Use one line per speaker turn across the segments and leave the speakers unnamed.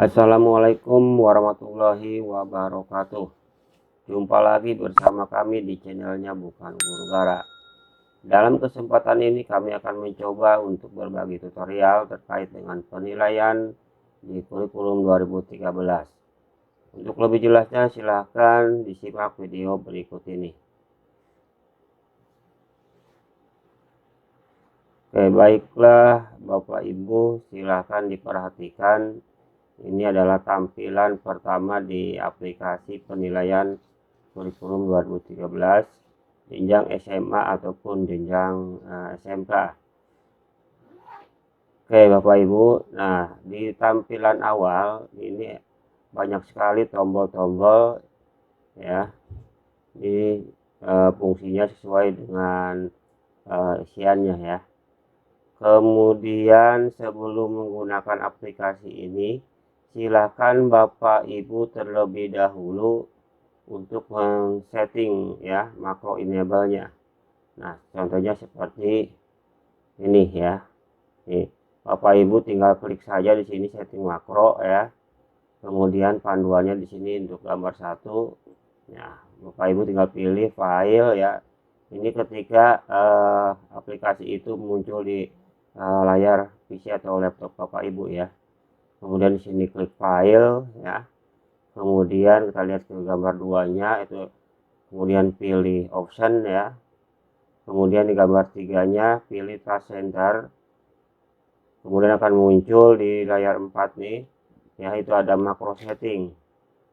Assalamualaikum warahmatullahi wabarakatuh. Jumpa lagi bersama kami di channelnya Bukan Guru Gara. Dalam kesempatan ini kami akan mencoba untuk berbagi tutorial terkait dengan penilaian di kurikulum 2013. Untuk lebih jelasnya silahkan disimak video berikut ini. Oke, baiklah Bapak Ibu, silahkan diperhatikan. Ini adalah tampilan pertama di aplikasi penilaian kurikulum 2013 jenjang SMA ataupun jenjang SMK. Oke Bapak Ibu, nah di tampilan awal ini banyak sekali tombol-tombol ya. Ini fungsinya sesuai dengan isiannya ya. Kemudian sebelum menggunakan aplikasi ini, silakan Bapak Ibu terlebih dahulu untuk men-setting ya makro enable-nya. Nah, contohnya seperti ini ya. Nih, Bapak Ibu tinggal klik saja di sini setting makro ya. Kemudian panduannya di sini untuk gambar 1. Nah, Bapak Ibu tinggal pilih file ya. Ini ketika aplikasi itu muncul di layar PC atau laptop Bapak Ibu ya. Kemudian di sini klik file ya. Kemudian kita lihat ke gambar 2-nya itu, kemudian pilih option ya. Kemudian di gambar 3-nya pilih task center. Kemudian akan muncul di layar 4 nih ya, itu ada macro setting.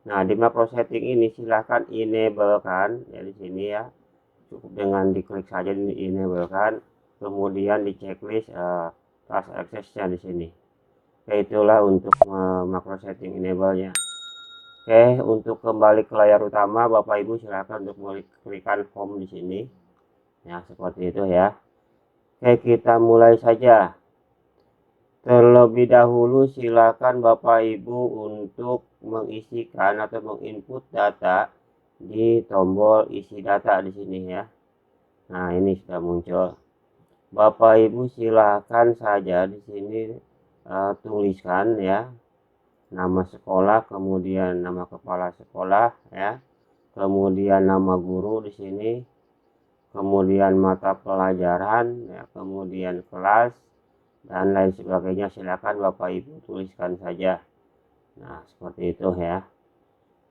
Nah, di macro setting ini silahkan enable kan ya di sini ya. Cukup dengan diklik saja di enable kan. Kemudian di checklist task access-nya di sini. Oke, itulah untuk macro setting enable-nya. Oke, untuk kembali ke layar utama, Bapak Ibu silakan untuk mengklikkan home di sini. Ya, seperti itu ya. Oke, kita mulai saja. Terlebih dahulu silakan Bapak Ibu untuk mengisikan atau menginput data di tombol isi data di sini ya. Nah, ini sudah muncul. Bapak Ibu silakan saja di sini tuliskan ya nama sekolah, kemudian nama kepala sekolah ya, kemudian nama guru di sini, kemudian mata pelajaran ya, kemudian kelas dan lain sebagainya. Silakan Bapak Ibu tuliskan saja. Nah, seperti itu ya.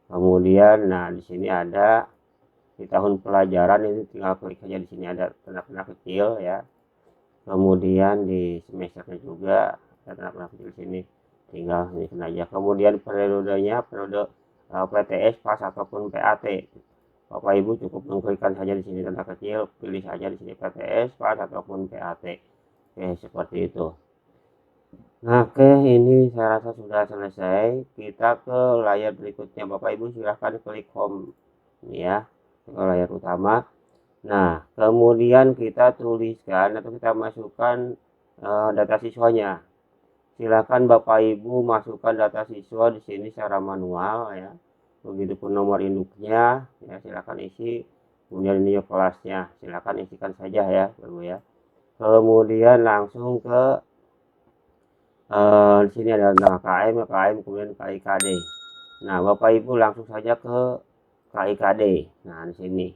Kemudian nah di sini ada di tahun pelajaran, ini tinggal klik saja, di sini ada tanda-tanda kecil ya. Kemudian di semesternya juga ada tanda-tanda kecil di sini, tinggal ini aja. Kemudian periodenya periode PTS, PAS ataupun PAT. Bapak Ibu cukup mengklikkan saja di sini tanda kecil, pilih saja di sini PTS, PAS ataupun PAT. Oke, seperti itu. Nah, oke, ini saya rasa sudah selesai. Kita ke layar berikutnya. Bapak Ibu silahkan klik home ini ya, ke layar utama. Nah, kemudian kita tuliskan atau kita masukkan data siswanya. Silakan Bapak Ibu masukkan data siswa di sini secara manual ya. Begitupun nomor induknya ya, silakan isi. Kemudian ini kelasnya, silakan isikan saja ya, Bapak ya. Kemudian langsung ke di sini ada nama KM, kemudian KIKD. Nah, Bapak Ibu langsung saja ke KIKD. Nah, di sini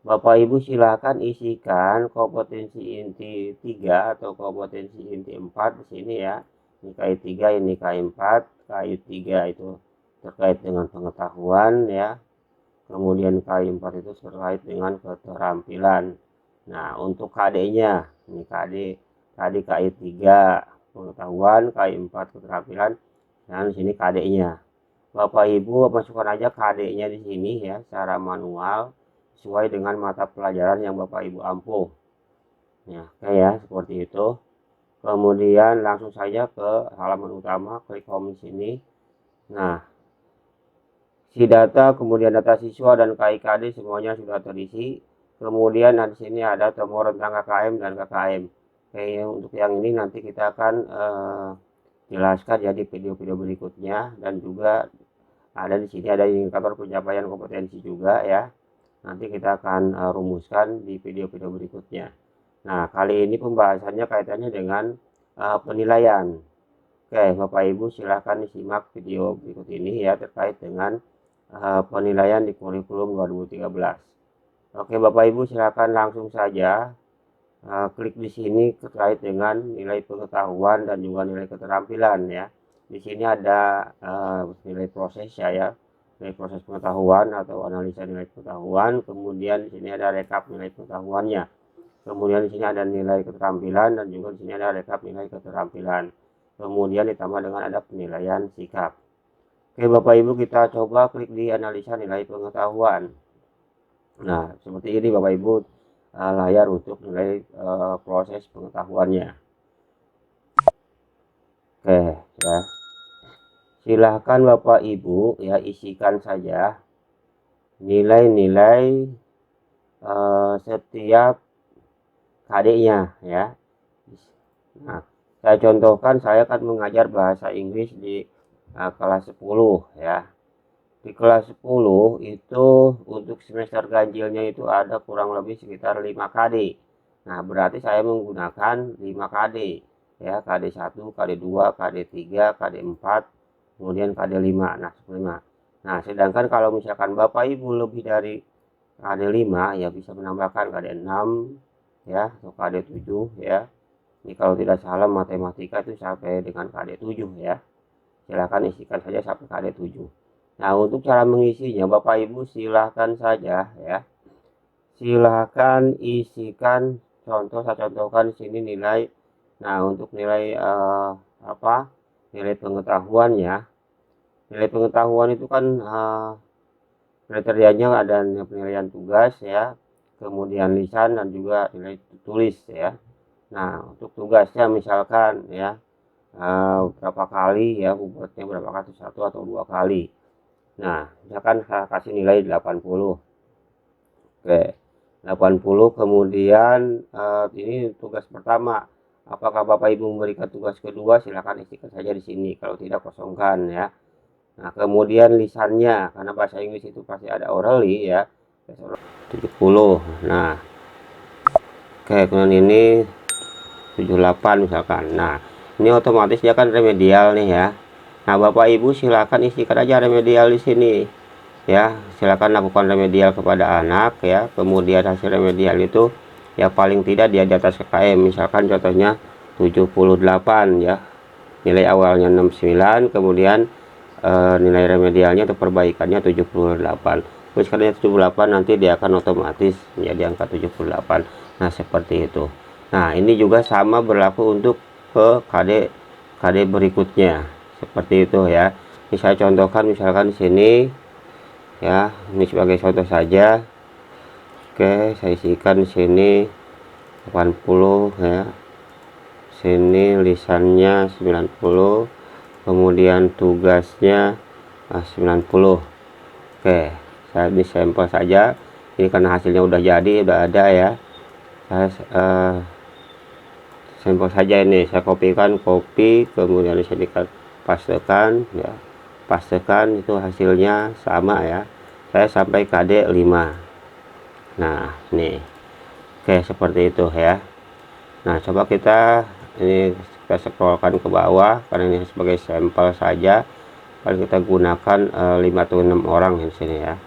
Bapak Ibu silakan isikan kompetensi inti 3 atau kompetensi inti 4 di sini ya. Ini KI 3, ini KI 4. KI 3 itu terkait dengan pengetahuan ya. Kemudian KI 4 itu terkait dengan keterampilan. Nah, untuk KD-nya, ini tadi KI 3 pengetahuan, KI 4 keterampilan, dan di sini KD-nya. Bapak Ibu masukkan aja KD-nya di sini ya secara manual sesuai dengan mata pelajaran yang Bapak Ibu ampuh. Ya, oke ya, seperti itu. Kemudian langsung saja ke halaman utama, klik home di sini. Nah, si data, kemudian data siswa dan KIKD semuanya sudah terisi. Kemudian di sini ada tombol tentang KKM dan KKM. Oke, untuk yang ini nanti kita akan jelaskan jadi video-video berikutnya, dan juga ada di sini ada indikator pencapaian kompetensi juga ya. Nanti kita akan rumuskan di video-video berikutnya. Nah, kali ini pembahasannya kaitannya dengan penilaian. Oke, Bapak Ibu silahkan disimak video berikut ini ya terkait dengan penilaian di kurikulum 2013. Oke, Bapak Ibu silahkan langsung saja klik di sini terkait dengan nilai pengetahuan dan juga nilai keterampilan ya. Di sini ada nilai proses ya, nilai proses pengetahuan atau analisa nilai pengetahuan. Kemudian di sini ada rekap nilai pengetahuannya. Kemudian di sini ada nilai keterampilan dan juga di sini ada rekap nilai keterampilan. Kemudian ditambah dengan ada penilaian sikap. Oke, Bapak Ibu kita coba klik di analisa nilai pengetahuan. Nah, seperti ini Bapak Ibu layar untuk nilai proses pengetahuannya. Oke ya, silahkan Bapak Ibu ya isikan saja nilai-nilai setiap KD-nya ya. Nah, saya contohkan, saya akan mengajar bahasa Inggris di kelas 10 ya. Di kelas 10 itu untuk semester ganjilnya itu ada kurang lebih sekitar 5 KD. Nah, berarti saya menggunakan 5 KD ya, KD 1, KD 2, KD 3, KD 4, kemudian KD 5. Nah, 5. Nah, sedangkan kalau misalkan Bapak Ibu lebih dari KD 5 ya bisa menambahkan KD 6 ya atau KD 7 ya. Ini kalau tidak salah matematika itu sampai dengan KD 7 ya. Silahkan isikan saja sampai KD 7. Nah, untuk cara mengisinya Bapak Ibu silahkan saja ya. Silahkan isikan contoh, saya contohkan di sini nilai. Nah, untuk nilai nilai pengetahuannya. Nilai pengetahuan itu kan kriterianya ada penilaian tugas ya, kemudian lisan dan juga nilai tulis ya. Nah, untuk tugasnya misalkan ya berapa kali ya, bobotnya berapa kali, 1 atau 2 kali. Nah, misalkan saya kasih nilai 80. Oke, 80. Kemudian ini tugas pertama. Apakah Bapak Ibu memberikan tugas kedua, silakan isikan saja di sini. Kalau tidak, kosongkan ya. Nah, kemudian lisannya, karena bahasa Inggris itu pasti ada orally ya. 70. Nah, oke, kemudian ini 78 misalkan. Nah, ini otomatis dia kan remedial nih ya. Nah, Bapak Ibu silakan isikan aja remedial di sini ya. Silakan lakukan remedial kepada anak ya. Kemudian hasil remedial itu ya paling tidak dia di atas KKM. Misalkan contohnya 78 ya. Nilai awalnya 69, kemudian nilai remedialnya atau perbaikannya 78. Terus karena 78 nanti dia akan otomatis menjadi angka 78. Nah, seperti itu. Nah, ini juga sama berlaku untuk ke KD berikutnya. Seperti itu ya. Ini saya contohkan misalkan di sini ya, ini sebagai contoh saja. Oke, saya isikan di sini 80 ya. Sini lisannya 90, kemudian tugasnya 90. Oke, saya di sampel saja. Ini karena hasilnya udah jadi, udah ada ya. Saya sampel saja ini. Saya kopikan, kemudian saya pastekan ya, pastekan itu hasilnya sama ya. Saya sampai KD 5. Nah, nih oke, seperti itu ya. Nah, coba kita scrollkan ke bawah karena ini sebagai sampel saja. Kalau kita gunakan 5 atau 6 orang di sini ya.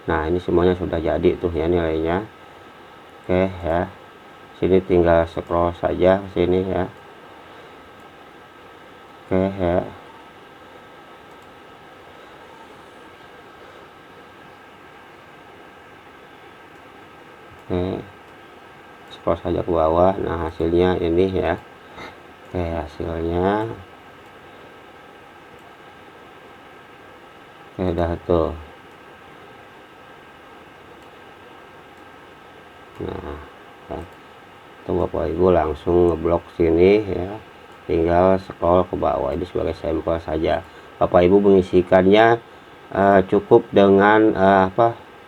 Nah, ini semuanya sudah jadi tuh ya nilainya. Oke ya, sini tinggal scroll saja ke sini ya. Oke ya. Oke, scroll saja ke bawah. Nah, hasilnya ini ya. Oke, hasilnya oke, dah tuh. Nah ya, itu Bapak Ibu langsung ngeblok sini ya, tinggal scroll ke bawah. Ini sebagai sampel saja. Bapak Ibu mengisikannya cukup dengan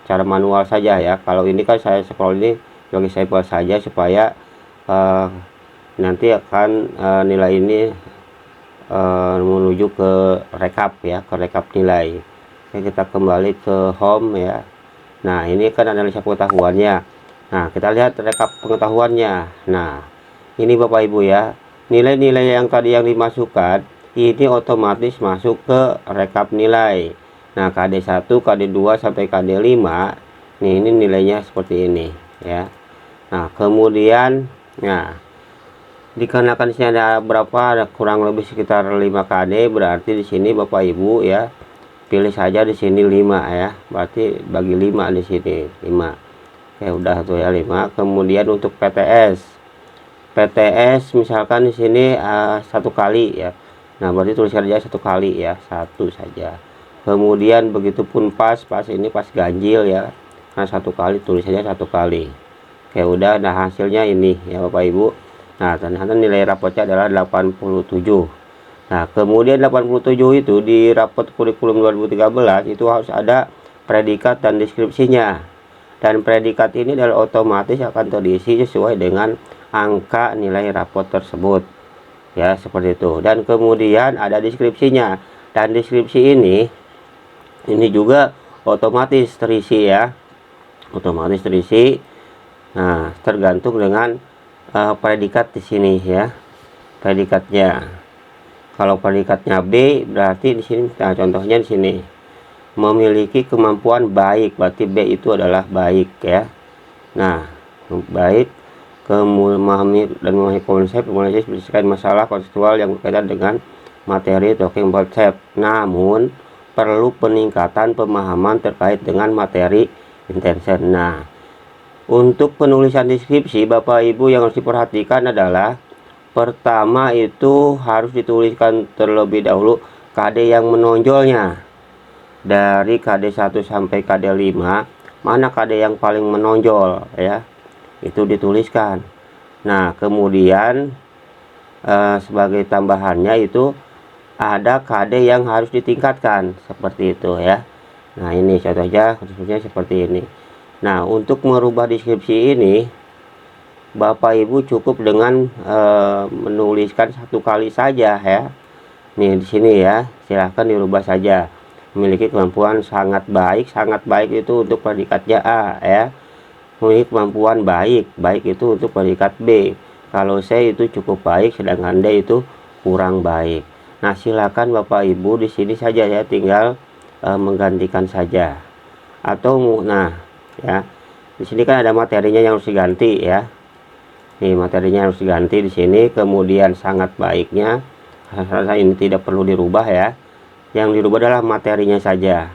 cara manual saja ya. Kalau ini kan saya scroll ini sebagai sampel saja supaya nanti akan nilai ini menuju ke rekap ya, ke rekap nilai. Oke, kita kembali ke home ya. Nah, ini kan analisa pengetahuannya. Nah, kita lihat rekap pengetahuannya. Nah, ini Bapak Ibu ya, nilai-nilai yang tadi yang dimasukkan ini otomatis masuk ke rekap nilai. Nah, KD1, KD2 sampai KD5 nih, ini nilainya seperti ini ya. Nah, kemudian nah dikarenakan di sini ada berapa, ada kurang lebih sekitar 5 KD, berarti di sini Bapak Ibu ya pilih saja di sini 5 ya, berarti bagi 5 di sini 5. Oke, udah tuh ya 5. Kemudian untuk PTS misalkan di sini 1 kali ya. Nah, berarti tuliskan aja 1 kali ya, 1 saja. Kemudian begitupun pas ini pas ganjil ya, nah 1 kali tulis saja 1 kali. Oke, udah. Nah, hasilnya ini ya Bapak Ibu. Nah, ternyata nilai rapotnya adalah 87. Nah, kemudian 87 itu di rapot kurikulum 2013 itu harus ada predikat dan deskripsinya. Dan predikat ini adalah otomatis akan terisi sesuai dengan angka nilai rapot tersebut. Ya, seperti itu. Dan kemudian ada deskripsinya. Dan deskripsi ini juga otomatis terisi ya. Otomatis terisi. Nah, tergantung dengan predikat di sini ya. Predikatnya. Kalau predikatnya B, berarti di sini, nah contohnya di sini memiliki kemampuan baik, berarti B itu adalah baik ya. Nah, baik, memahami dan memahami konsep, menyelesaikan masalah konseptual yang berkaitan dengan materi talking konsep. Namun perlu peningkatan pemahaman terkait dengan materi intention. Nah, untuk penulisan deskripsi Bapak Ibu yang harus diperhatikan adalah pertama itu harus dituliskan terlebih dahulu KD yang menonjolnya. Dari KD1 sampai KD5 mana KD yang paling menonjol ya, itu dituliskan. Nah, kemudian sebagai tambahannya itu ada KD yang harus ditingkatkan seperti itu ya. Nah, ini contohnya khususnya seperti ini. Nah, untuk merubah deskripsi ini Bapak Ibu cukup dengan menuliskan 1 kali saja ya. Nih di sini ya, silahkan dirubah saja. Memiliki kemampuan sangat baik itu untuk predikatnya A ya. Memiliki kemampuan baik itu untuk predikat B. Kalau C itu cukup baik, sedangkan D itu kurang baik. Nah, silakan Bapak Ibu di sini saja ya, tinggal menggantikan saja. Atau nah ya, di sini kan ada materinya yang harus diganti ya. Nih, materinya harus diganti di sini. Kemudian sangat baiknya rasa ini tidak perlu dirubah ya. Yang dirubah adalah materinya saja.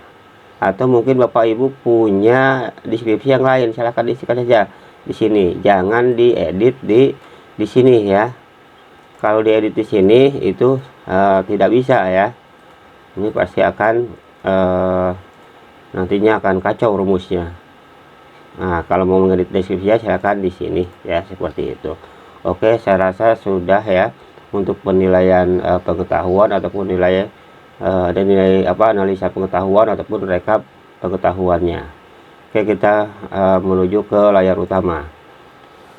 Atau mungkin Bapak Ibu punya deskripsi yang lain, silahkan diisikan saja di sini. Jangan diedit di sini ya. Kalau diedit di sini itu tidak bisa ya. Ini pasti akan nantinya akan kacau rumusnya. Nah, kalau mau mengedit deskripsinya silahkan di sini ya, seperti itu. Oke, saya rasa sudah ya untuk penilaian pengetahuan ataupun nilai dan nilai analisa pengetahuan ataupun rekap pengetahuannya. Oke, kita menuju ke layar utama.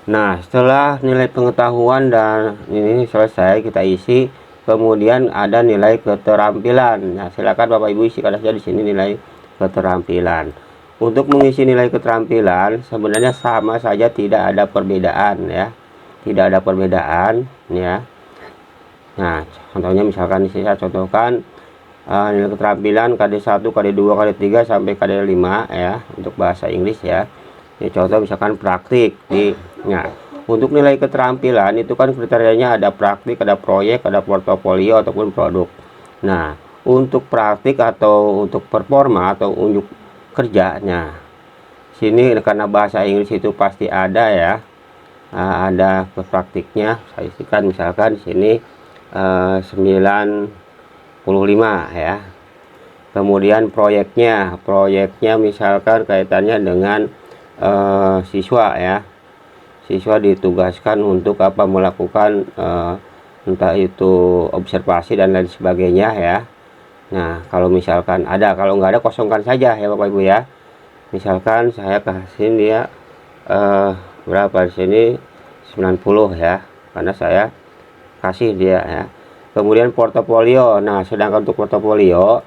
Nah, setelah nilai pengetahuan dan ini selesai kita isi, kemudian ada nilai keterampilan. Nah, silakan Bapak Ibu isikan saja di sini nilai keterampilan. Untuk mengisi nilai keterampilan sebenarnya sama saja, tidak ada perbedaan ya. Tidak ada perbedaan ya. Nah, contohnya misalkan di sini saya contohkan nilai keterampilan KD1, KD2, KD3 sampai KD5 ya untuk bahasa Inggris ya. Ini contoh misalkan praktik nah, untuk nilai keterampilan itu kan kriterianya ada praktik, ada proyek, ada portofolio ataupun produk. Nah, untuk praktik atau untuk performa atau unjuk kerjanya sini karena bahasa Inggris itu pasti ada ya, ada ke praktiknya. Saya isikan misalkan di sini 95 ya. Kemudian proyeknya misalkan kaitannya dengan siswa ya. Siswa ditugaskan untuk melakukan entah itu observasi dan lain sebagainya ya. Nah, kalau misalkan ada, kalau nggak ada kosongkan saja ya Bapak Ibu ya. Misalkan saya kasih dia berapa di sini 90 ya, karena saya kasih dia ya. Kemudian portofolio. Nah, sedangkan untuk portofolio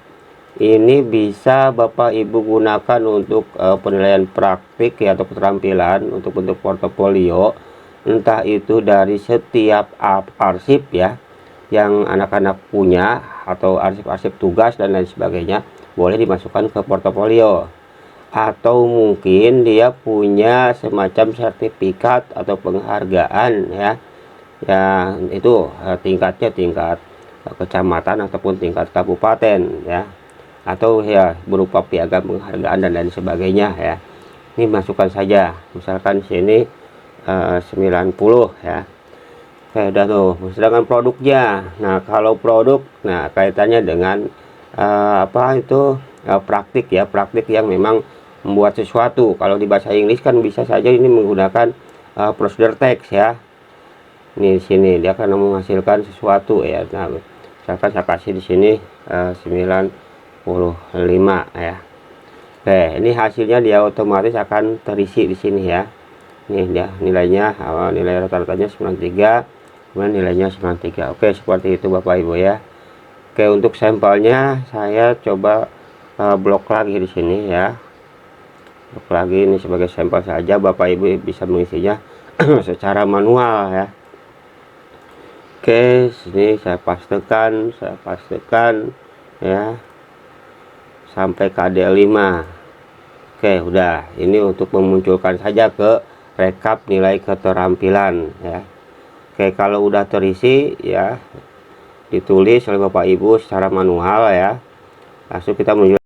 ini bisa Bapak Ibu gunakan untuk penilaian praktik ya, atau keterampilan untuk bentuk portofolio, entah itu dari setiap arsip ya, yang anak-anak punya atau arsip-arsip tugas dan lain sebagainya, boleh dimasukkan ke portofolio. Atau mungkin dia punya semacam sertifikat atau penghargaan ya, yang itu tingkatnya tingkat kecamatan ataupun tingkat kabupaten ya, atau ya berupa piagam penghargaan dan lain sebagainya ya. Ini masukkan saja, misalkan sini 90 ya. Oke, udah tuh. Sedangkan produknya, nah kalau produk, nah kaitannya dengan apa itu praktik ya, praktik yang memang membuat sesuatu. Kalau di bahasa Inggris kan bisa saja ini menggunakan prosedur teks ya. Ini di sini dia akan menghasilkan sesuatu ya. Nah, misalkan saya kasih di sini 95 ya. Oke, ini hasilnya dia otomatis akan terisi di sini ya. Nih dia nilainya, nilai rata-ratanya 93, kemudian nilainya 93. Oke, seperti itu Bapak Ibu ya. Oke, untuk sampelnya saya coba blok lagi di sini ya. Blok lagi ini sebagai sampel saja, Bapak Ibu bisa mengisinya secara manual ya. Oke, sini saya pastekan ya sampai KD5. Oke, udah. Ini untuk memunculkan saja ke rekap nilai keterampilan ya. Oke, kalau udah terisi ya, ditulis oleh Bapak Ibu secara manual ya. Langsung kita menuju.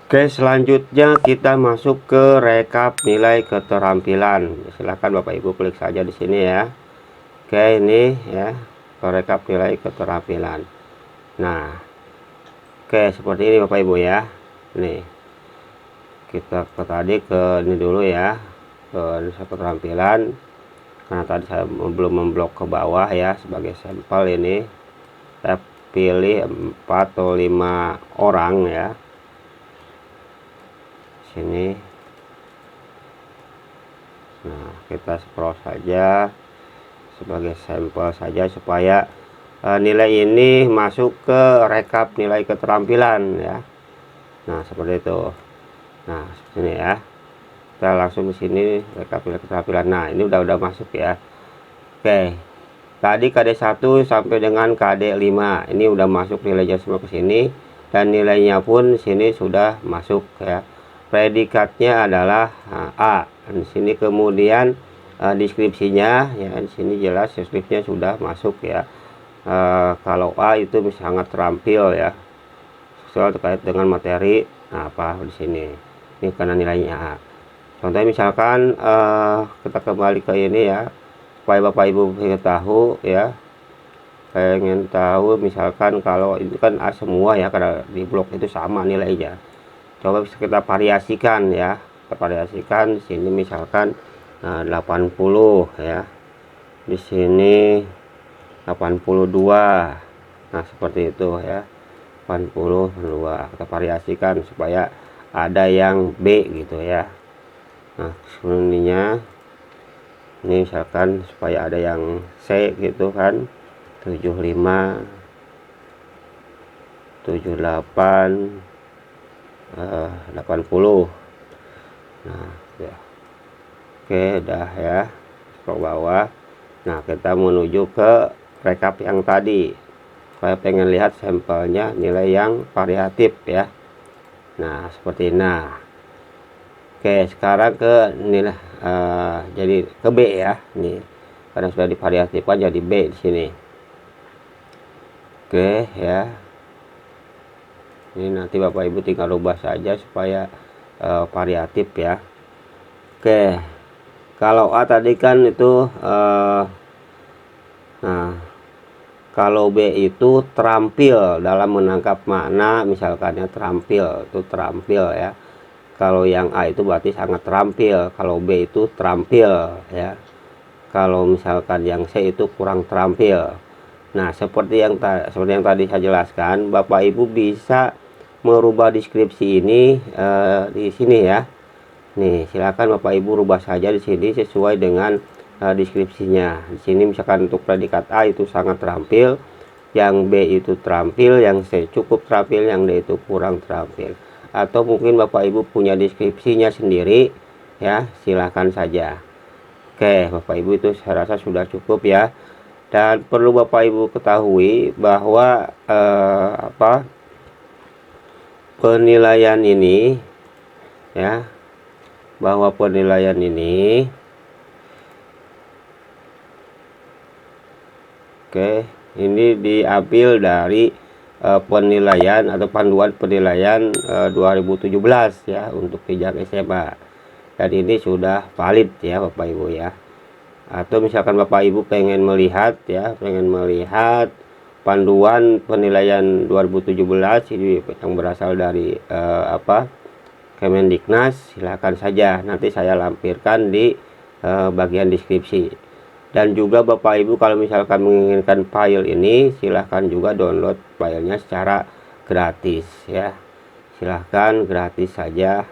Oke, selanjutnya kita masuk ke rekap nilai keterampilan. Silahkan Bapak Ibu klik saja di sini ya. Oke, ini ya, rekap nilai keterampilan. Nah, oke seperti ini Bapak Ibu ya. Nih, kita ke ini dulu ya, ke nilai keterampilan. Karena tadi saya belum memblok ke bawah ya, sebagai sampel ini saya pilih 4 atau 5 orang ya. Sini. Nah, kita scroll saja sebagai sampel saja supaya nilai ini masuk ke rekap nilai keterampilan ya. Nah, seperti itu. Nah, sini ya. Kita langsung ke sini rekap nilai keterampilan. Nah, ini udah masuk ya. Oke. Tadi KD1 sampai dengan KD5. Ini udah masuk nilainya semua ke sini dan nilainya pun sini sudah masuk ya. Predikatnya adalah A. Di sini kemudian deskripsinya ya, di sini jelas deskripsinya sudah masuk ya. Kalau A itu sangat terampil ya, soal terkait dengan materi. Nah, apa di sini ini karena nilainya A. Contohnya misalkan kita kembali ke ini ya, supaya Bapak Ibu ingin tahu ya, pengen tahu misalkan kalau itu kan A semua ya, karena di blok itu sama nilainya. Coba bisa kita variasikan ya, kita variasikan. Sini misalkan 80 ya, di sini 82. Nah, seperti itu ya, 82 kita variasikan supaya ada yang B gitu ya. Nah, sebenarnya ini misalkan supaya ada yang C gitu kan, 75, 78, 80. Nah ya. Oke, udah ya, ke bawah. Nah, kita menuju ke rekap yang tadi. Saya pengen lihat sampelnya nilai yang variatif ya. Nah, seperti ini. Nah, oke, sekarang ke nilai jadi ke B ya. Nih, karena sudah divariatifkan jadi B di sini. Oke ya. Ini nanti Bapak Ibu tinggal rubah saja supaya variatif ya. Oke, kalau A tadi kan itu nah, kalau B itu terampil dalam menangkap makna, misalkan ya terampil itu terampil ya. Kalau yang A itu berarti sangat terampil, kalau B itu terampil ya. Kalau misalkan yang C itu kurang terampil. Nah, seperti yang tadi saya jelaskan, Bapak Ibu bisa merubah deskripsi ini di sini ya. Nih, silakan Bapak Ibu rubah saja di sini sesuai dengan deskripsinya. Di sini misalkan untuk predikat A itu sangat terampil, yang B itu terampil, yang C cukup terampil, yang D itu kurang terampil. Atau mungkin Bapak Ibu punya deskripsinya sendiri ya, silakan saja. Oke, Bapak Ibu itu saya rasa sudah cukup ya. Dan perlu Bapak Ibu ketahui bahwa penilaian ini ya, bahwa penilaian ini ini diambil dari penilaian atau panduan penilaian 2017 ya untuk jenjang SMA, dan ini sudah valid ya Bapak Ibu ya. Atau misalkan Bapak Ibu pengen melihat panduan penilaian 2017 ini yang berasal dari Kemendiknas, silahkan saja, nanti saya lampirkan di bagian deskripsi. Dan juga Bapak Ibu kalau misalkan menginginkan file ini, silahkan juga download filenya secara gratis ya, silahkan gratis saja.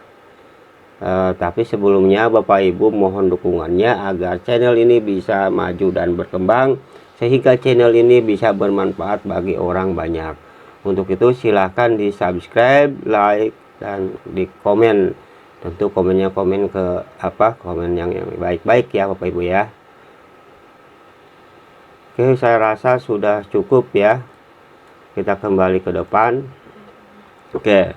Tapi sebelumnya Bapak Ibu mohon dukungannya agar channel ini bisa maju dan berkembang, sehingga channel ini bisa bermanfaat bagi orang banyak. Untuk itu silahkan di subscribe, like, dan di komen. Tentu komennya komen ke komen yang baik-baik ya Bapak Ibu ya. Oke, saya rasa sudah cukup ya. Kita kembali ke depan. Oke.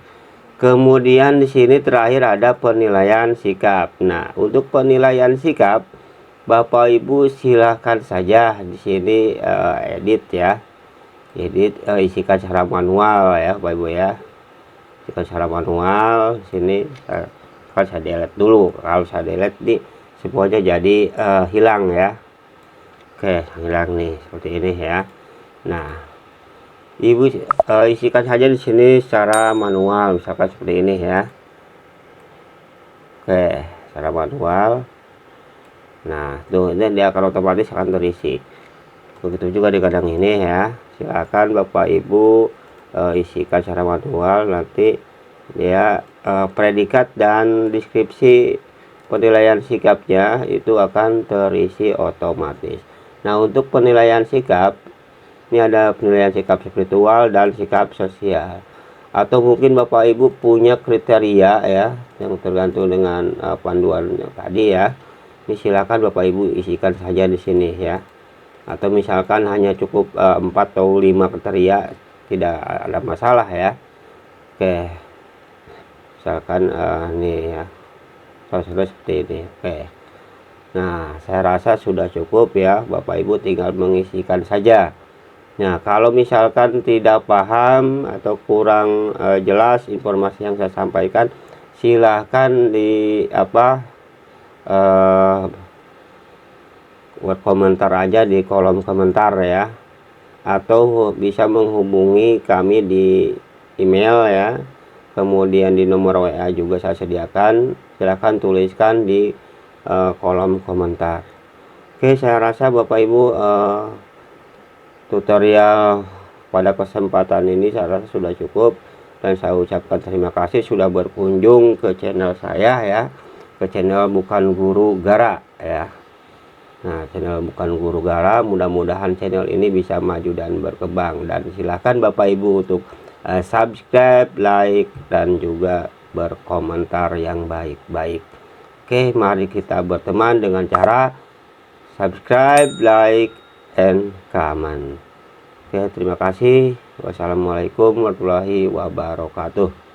Kemudian di sini terakhir ada penilaian sikap. Nah, untuk penilaian sikap, Bapak Ibu silahkan saja di sini edit ya. Edit, isikan secara manual ya Bapak Ibu ya. Isikan secara manual. Sini saya delete dulu. Kalau saya delete di semuanya jadi hilang ya. Oke, hilang nih seperti ini ya. Nah, Ibu isikan saja di sini secara manual, misalkan seperti ini ya. Oke, secara manual. Nah, tuh ini dia akan otomatis akan terisi. Begitu juga di kadang ini ya. Silakan Bapak Ibu isikan secara manual, nanti dia predikat dan deskripsi penilaian sikapnya itu akan terisi otomatis. Nah, untuk penilaian sikap ini ada penilaian sikap spiritual dan sikap sosial. Atau mungkin Bapak Ibu punya kriteria ya, yang tergantung dengan panduan yang tadi ya. Ini silakan Bapak Ibu isikan saja di sini ya. Atau misalkan hanya cukup 4 atau 5 kriteria, tidak ada masalah ya. Oke. Misalkan nih ya. Seperti ini. Oke. Nah, saya rasa sudah cukup ya. Bapak Ibu tinggal mengisikan saja. Nah, kalau misalkan tidak paham atau kurang jelas informasi yang saya sampaikan, silahkan di buat komentar aja di kolom komentar ya, atau bisa menghubungi kami di email ya, kemudian di nomor WA juga saya sediakan. Silahkan tuliskan di kolom komentar. Oke, saya rasa Bapak Ibu tutorial pada kesempatan ini saya rasa sudah cukup, dan saya ucapkan terima kasih sudah berkunjung ke channel saya ya, ke channel Bukan Guru Gara ya. Nah, channel Bukan Guru Gara, mudah-mudahan channel ini bisa maju dan berkembang, dan silahkan Bapak Ibu untuk subscribe, like, dan juga berkomentar yang baik-baik. Oke, mari kita berteman dengan cara subscribe, like, and comment. Oke, terima kasih. Wassalamualaikum warahmatullahi wabarakatuh.